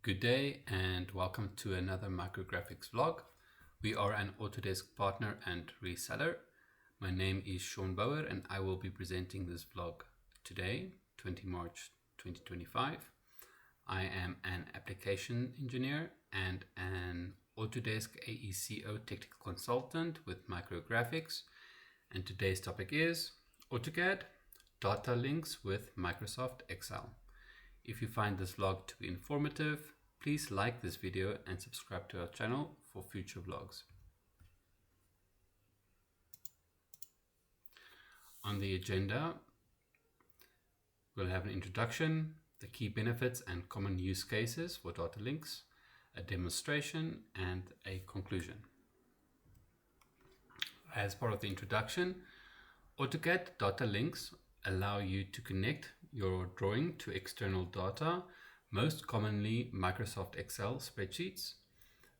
Good day and welcome to another Micrographics vlog. We are an Autodesk partner and reseller. My name is Sean Bauer and I will be presenting this vlog today, 20 March 2025. I am an application engineer and an Autodesk AECO technical consultant with Micrographics, and today's topic is AutoCAD data links with Microsoft Excel. If you find this vlog to be informative, please like this video and subscribe to our channel for future vlogs. On the agenda, we'll have an introduction, the key benefits and common use cases for data links, a demonstration, and a conclusion. As part of the introduction, AutoCAD data links allow you to connect your drawing to external data, most commonly Microsoft Excel spreadsheets.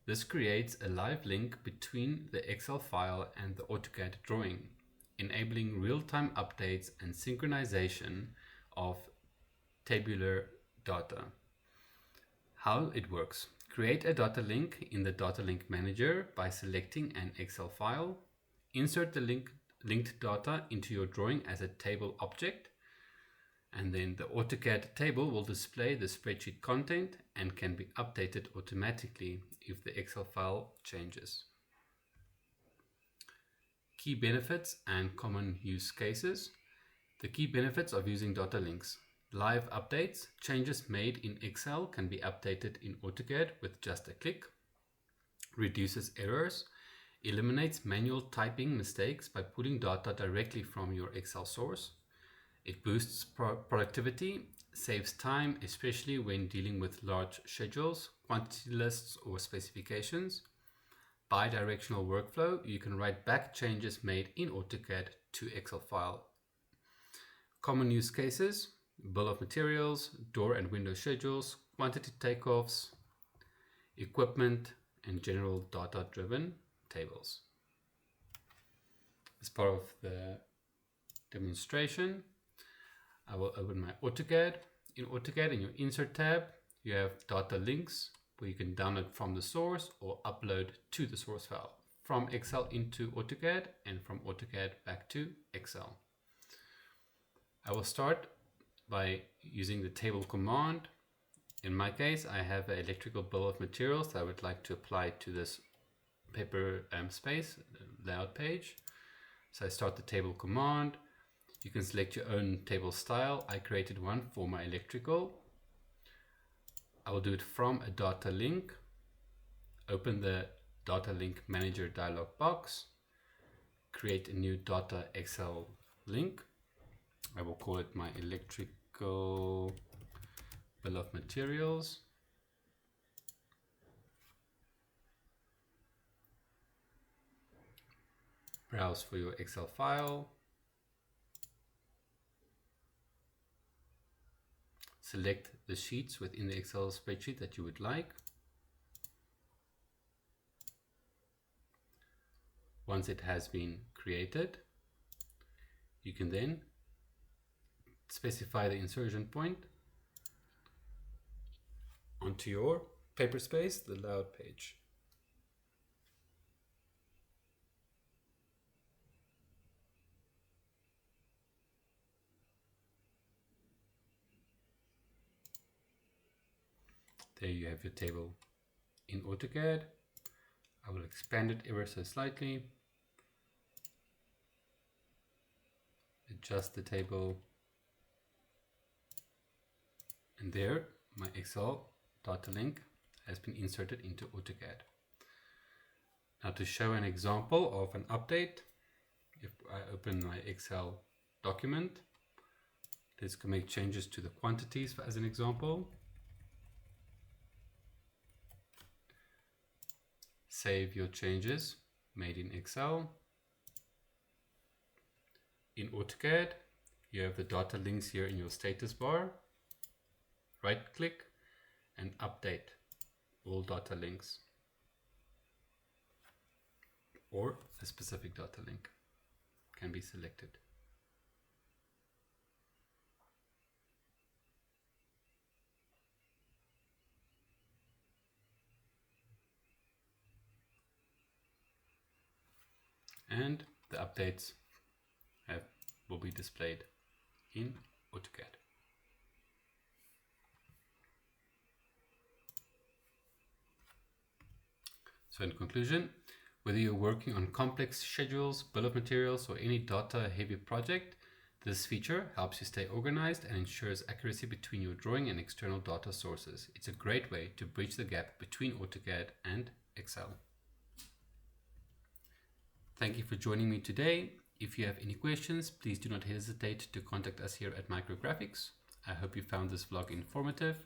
This creates a live link between the Excel file and the AutoCAD drawing, enabling real-time updates and synchronization of tabular data. How it works. Create a data link in the Data Link Manager by selecting an Excel file. Insert the linked data into your drawing as a table object, and then the AutoCAD table will display the spreadsheet content and can be updated automatically if the Excel file changes. Key benefits and common use cases. The key benefits of using data links. Live updates. Changes made in Excel can be updated in AutoCAD with just a click. Reduces errors. Eliminates manual typing mistakes by pulling data directly from your Excel source. It boosts productivity, saves time, especially when dealing with large schedules, quantity lists, or specifications. Bi-directional workflow, you can write back changes made in AutoCAD to Excel file. Common use cases, bill of materials, door and window schedules, quantity takeoffs, equipment, and general data-driven tables. As part of the demonstration, I will open my AutoCAD. In AutoCAD, in your Insert tab, you have data links where you can download from the source or upload to the source file from Excel into AutoCAD and from AutoCAD back to Excel. I will start by using the table command. In my case, I have an electrical bill of materials that I would like to apply to this paper space layout page. So I start the table command. You can select your own table style. I created one for my electrical. I will do it from a data link. Open the Data Link Manager dialog box. Create a new data Excel link. I will call it my electrical bill of materials. Browse for your Excel file. Select the sheets within the Excel spreadsheet that you would like. Once it has been created, you can then specify the insertion point onto your paper space, the layout page. There you have your table in AutoCAD. I will expand it ever so slightly. Adjust the table. And there, my Excel data link has been inserted into AutoCAD. Now to show an example of an update, if I open my Excel document, let's make changes to the quantities as an example. Save your changes made in Excel. In AutoCAD, you have the data links here in your status bar. Right click and update all data links, or a specific data link can be selected. and the updates will be displayed in AutoCAD. So in conclusion, whether you're working on complex schedules, bill of materials, or any data-heavy project, this feature helps you stay organized and ensures accuracy between your drawing and external data sources. It's a great way to bridge the gap between AutoCAD and Excel. Thank you for joining me today. If you have any questions, please do not hesitate to contact us here at Micrographics. I hope you found this vlog informative.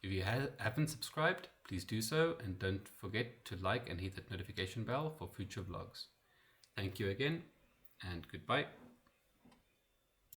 If you haven't subscribed, please do so, and don't forget to like and hit that notification bell for future vlogs. Thank you again, and goodbye.